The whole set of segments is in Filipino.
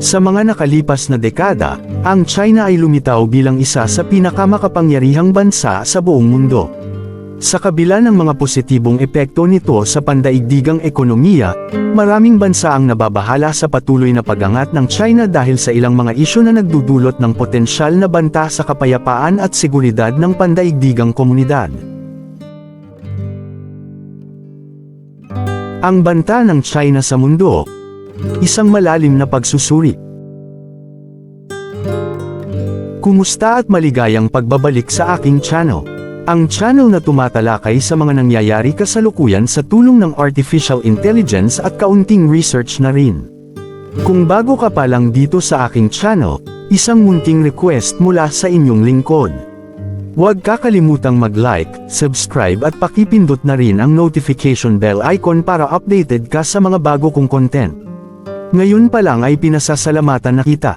Sa mga nakalipas na dekada, ang China ay lumitaw bilang isa sa pinakamakapangyarihang bansa sa buong mundo. Sa kabila ng mga positibong epekto nito sa pandaigdigang ekonomiya, maraming bansa ang nababahala sa patuloy na pag-angat ng China dahil sa ilang mga isyu na nagdudulot ng potensyal na banta sa kapayapaan at seguridad ng pandaigdigang komunidad. Ang banta ng China sa mundo. Isang malalim na pagsusuri. Kumusta at maligayang pagbabalik sa aking channel. Ang channel na tumatalakay sa mga nangyayari kasalukuyan sa tulong ng artificial intelligence at kaunting research na rin. Kung bago ka pa lang dito sa aking channel, isang munting request mula sa inyong lingkod. Huwag kakalimutang mag-like, subscribe at pakipindot na rin ang notification bell icon para updated ka sa mga bago kong content. Ngayon pa lang ay pinasasalamatan na kita.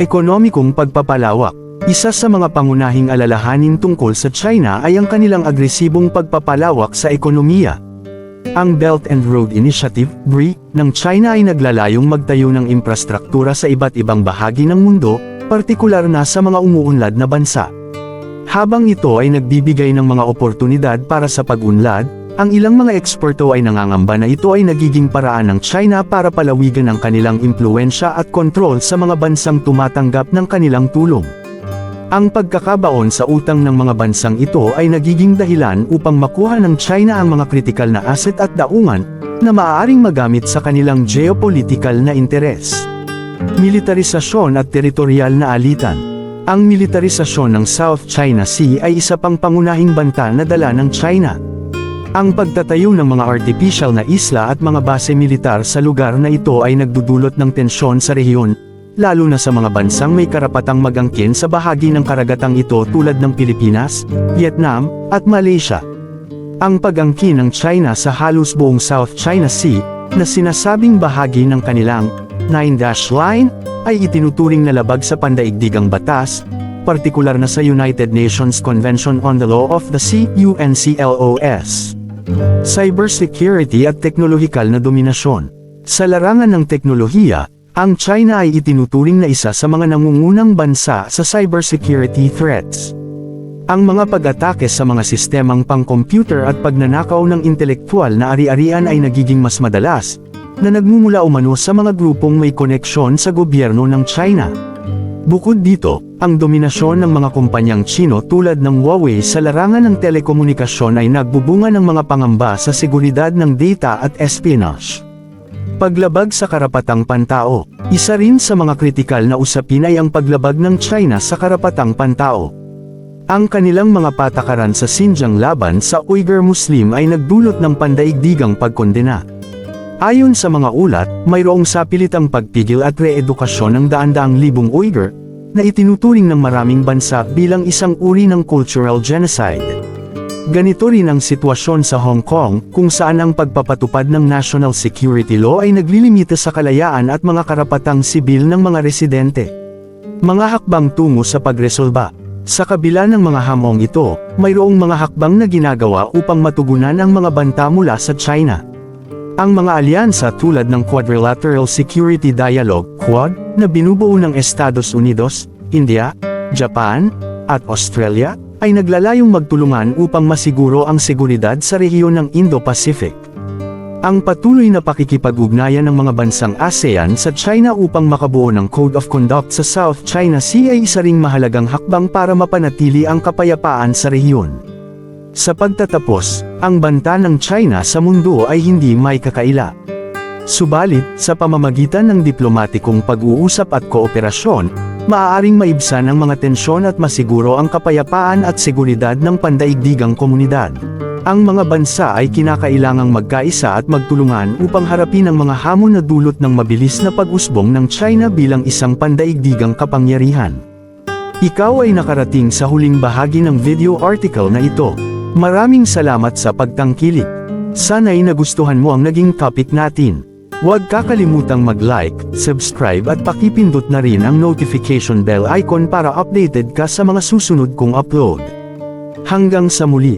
Ekonomikong pagpapalawak. Isa sa mga pangunahing alalahanin tungkol sa China ay ang kanilang agresibong pagpapalawak sa ekonomiya. Ang Belt and Road Initiative, BRI, ng China ay naglalayong magtayo ng infrastruktura sa iba't ibang bahagi ng mundo, partikular na sa mga umuunlad na bansa. Habang ito ay nagbibigay ng mga oportunidad para sa pag-unlad, ang ilang mga eksperto ay nangangamba na ito ay nagiging paraan ng China para palawigan ang kanilang impluwensya at kontrol sa mga bansang tumatanggap ng kanilang tulong. Ang pagkakabaon sa utang ng mga bansang ito ay nagiging dahilan upang makuha ng China ang mga kritikal na asset at daungan na maaaring magamit sa kanilang geopolitical na interes. Militarisasyon at teritorial na alitan. Ang militarisasyon ng South China Sea ay isa pang pangunahing banta na dala ng China. Ang pagtatayo ng mga artificial na isla at mga base militar sa lugar na ito ay nagdudulot ng tensyon sa rehiyon, lalo na sa mga bansang may karapatang mag-angkin sa bahagi ng karagatang ito tulad ng Pilipinas, Vietnam, at Malaysia. Ang pag-angkin ng China sa halos buong South China Sea, na sinasabing bahagi ng kanilang Nine-Dash Line, ay itinuturing na labag sa pandaigdigang batas, partikular na sa United Nations Convention on the Law of the Sea, UNCLOS. Cybersecurity at teknolohikal na dominasyon. Sa larangan ng teknolohiya, ang China ay itinuturing na isa sa mga nangungunang bansa sa cybersecurity threats. Ang mga pag-atake sa mga sistemang pang-computer at pagnanakaw ng intelektual na ari-arian ay nagiging mas madalas, na nagmumula umano sa mga grupong may koneksyon sa gobyerno ng China. Bukod dito, ang dominasyon ng mga kumpanyang Chino tulad ng Huawei sa larangan ng telekomunikasyon ay nagbubunga ng mga pangamba sa seguridad ng data at espionage. Paglabag sa karapatang pantao. Isa rin sa mga kritikal na usapin ay ang paglabag ng China sa karapatang pantao. Ang kanilang mga patakaran sa Xinjiang laban sa Uyghur Muslim ay nagdulot ng pandaigdigang pagkondena. Ayon sa mga ulat, mayroong sapilitang pagpigil at reedukasyon ng daan-daang libong Uyghur, na itinuturing ng maraming bansa bilang isang uri ng cultural genocide. Ganito rin ang sitwasyon sa Hong Kong, kung saan ang pagpapatupad ng national security law ay naglilimita sa kalayaan at mga karapatang sibil ng mga residente. Mga hakbang tungo sa pagresolba. Sa kabila ng mga hamong ito, mayroong mga hakbang na ginagawa upang matugunan ang mga banta mula sa China. Ang mga alyansa tulad ng Quadrilateral Security Dialogue, Quad, na binubuo ng Estados Unidos, India, Japan, at Australia, ay naglalayong magtulungan upang masiguro ang seguridad sa rehiyon ng Indo-Pacific. Ang patuloy na pakikipag-ugnayan ng mga bansang ASEAN sa China upang makabuo ng Code of Conduct sa South China Sea ay isa ring mahalagang hakbang para mapanatili ang kapayapaan sa rehiyon. Sa pagtatapos, ang banta ng China sa mundo ay hindi may kakaila. Subalit, sa pamamagitan ng diplomatikong pag-uusap at kooperasyon, maaaring maibsan ang mga tensyon at masiguro ang kapayapaan at seguridad ng pandaigdigang komunidad. Ang mga bansa ay kinakailangang magkaisa at magtulungan upang harapin ang mga hamon na dulot ng mabilis na pag-usbong ng China bilang isang pandaigdigang kapangyarihan. Ikaw ay nakarating sa huling bahagi ng video article na ito. Maraming salamat sa pagtangkilik. Sana'y nagustuhan mo ang naging topic natin. Huwag kakalimutang mag-like, subscribe at pakipindot na rin ang notification bell icon para updated ka sa mga susunod kong upload. Hanggang sa muli.